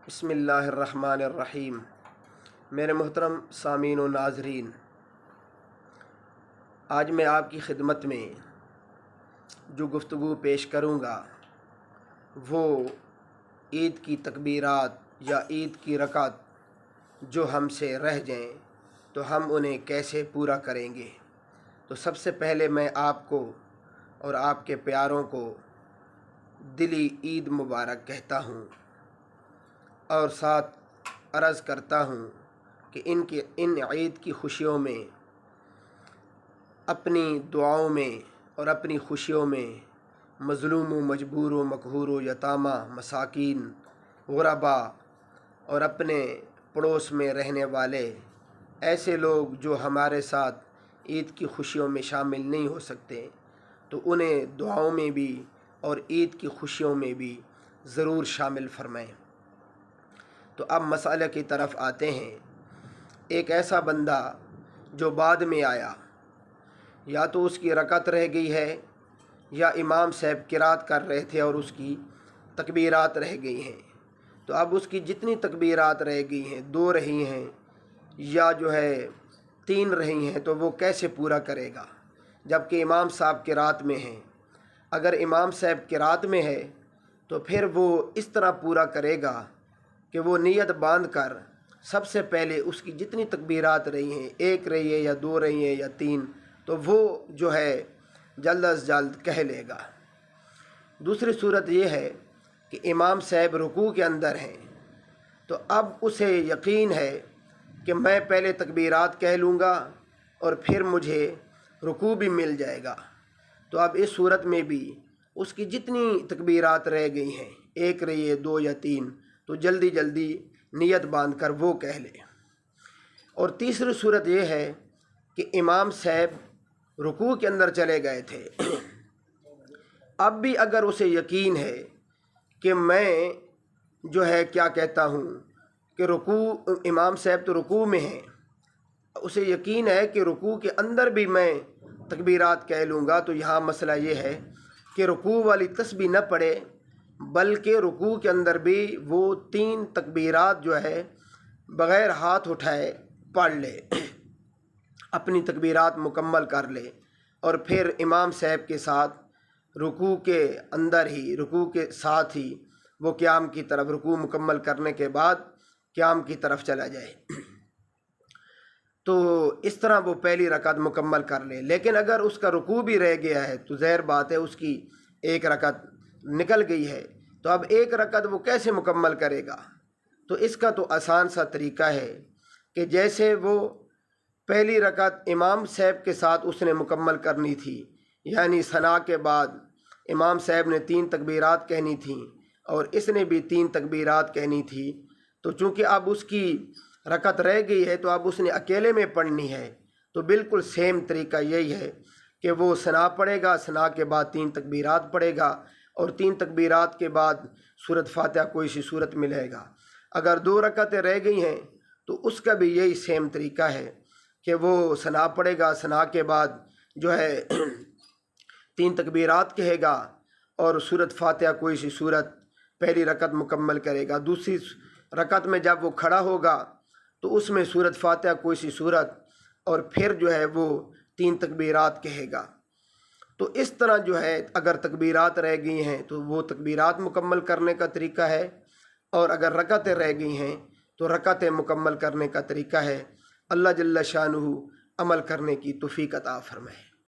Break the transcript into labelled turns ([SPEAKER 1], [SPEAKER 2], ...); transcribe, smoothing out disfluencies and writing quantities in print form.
[SPEAKER 1] بسم اللہ الرحمن الرحیم۔ میرے محترم سامعین و ناظرین، آج میں آپ کی خدمت میں جو گفتگو پیش کروں گا وہ عید کی تکبیرات یا عید کی رکعت جو ہم سے رہ جائیں تو ہم انہیں کیسے پورا کریں گے۔ تو سب سے پہلے میں آپ کو اور آپ کے پیاروں کو دلی عید مبارک کہتا ہوں اور ساتھ عرض کرتا ہوں کہ ان عید کی خوشیوں میں اپنی دعاؤں میں اور اپنی خوشیوں میں مظلوم و مجبور و مقہور و یتامہ، مساکین، غربا اور اپنے پڑوس میں رہنے والے ایسے لوگ جو ہمارے ساتھ عید کی خوشیوں میں شامل نہیں ہو سکتے تو انہیں دعاؤں میں بھی اور عید کی خوشیوں میں بھی ضرور شامل فرمائیں۔ تو اب مسئلہ کی طرف آتے ہیں۔ ایک ایسا بندہ جو بعد میں آیا، یا تو اس کی رکعت رہ گئی ہے یا امام صاحب قرات کر رہے تھے اور اس کی تکبیرات رہ گئی ہیں، تو اب اس کی جتنی تکبیرات رہ گئی ہیں، 2 رہی ہیں یا 3 رہی ہیں، تو وہ کیسے پورا کرے گا جبکہ امام صاحب قرات میں ہیں۔ اگر امام صاحب قرات میں ہے تو پھر وہ اس طرح پورا کرے گا کہ وہ نیت باندھ کر سب سے پہلے اس کی جتنی تکبیرات رہی ہیں، 1 رہی ہے یا 2 رہی ہیں یا 3، تو وہ جلد از جلد کہہ لے گا۔ دوسری صورت یہ ہے کہ امام صاحب رکوع کے اندر ہیں، تو اب اسے یقین ہے کہ میں پہلے تکبیرات کہہ لوں گا اور پھر مجھے رکوع بھی مل جائے گا، تو اب اس صورت میں بھی اس کی جتنی تکبیرات رہ گئی ہیں، 1 رہی ہے، 2 یا 3، تو جلدی جلدی نیت باندھ کر وہ کہہ لے۔ اور تیسری صورت یہ ہے کہ امام صاحب رکوع کے اندر چلے گئے تھے، اب بھی اگر اسے یقین ہے کہ میں کیا کہتا ہوں کہ امام صاحب تو رکوع میں ہیں، اسے یقین ہے کہ رکوع کے اندر بھی میں تکبیرات کہہ لوں گا، تو یہاں مسئلہ یہ ہے کہ رکوع والی تسبیح نہ پڑھے بلکہ رکوع کے اندر بھی وہ 3 تکبیرات بغیر ہاتھ اٹھائے پڑھ لے، اپنی تکبیرات مکمل کر لے، اور پھر امام صاحب کے ساتھ رکوع کے اندر ہی، رکوع کے ساتھ ہی وہ قیام کی طرف، رکوع مکمل کرنے کے بعد قیام کی طرف چلا جائے۔ تو اس طرح وہ پہلی رکعت مکمل کر لے۔ لیکن اگر اس کا رکوع بھی رہ گیا ہے تو ظاہر بات ہے اس کی 1 رکعت نکل گئی ہے، تو اب 1 رکعت وہ کیسے مکمل کرے گا؟ تو اس کا تو آسان سا طریقہ ہے کہ جیسے وہ پہلی رکعت امام صاحب کے ساتھ اس نے مکمل کرنی تھی، یعنی ثنا کے بعد امام صاحب نے 3 تکبیرات کہنی تھیں اور اس نے بھی 3 تکبیرات کہنی تھی، تو چونکہ اب اس کی رکعت رہ گئی ہے تو اب اس نے اکیلے میں پڑھنی ہے، تو بالکل سیم طریقہ یہی ہے کہ وہ ثنا پڑھے گا، ثنا کے بعد 3 تکبیرات پڑھے گا اور 3 تکبیرات کے بعد سورۃ فاتحہ کوئی سی صورت ملے گا۔ اگر 2 رکعتیں رہ گئی ہیں تو اس کا بھی یہی سیم طریقہ ہے کہ وہ ثنا پڑھے گا، ثنا کے بعد 3 تکبیرات کہے گا اور سورۃ فاتحہ کوئی سی صورت پہلی رکعت مکمل کرے گا۔ دوسری رکعت میں جب وہ کھڑا ہوگا تو اس میں سورۃ فاتحہ کوئی سی صورت اور پھر وہ 3 تکبیرات کہے گا۔ تو اس طرح اگر تکبیرات رہ گئی ہیں تو وہ تکبیرات مکمل کرنے کا طریقہ ہے، اور اگر رکعتیں رہ گئی ہیں تو رکعتیں مکمل کرنے کا طریقہ ہے۔ اللہ جل شانہ عمل کرنے کی توفیق عطا فرمائے۔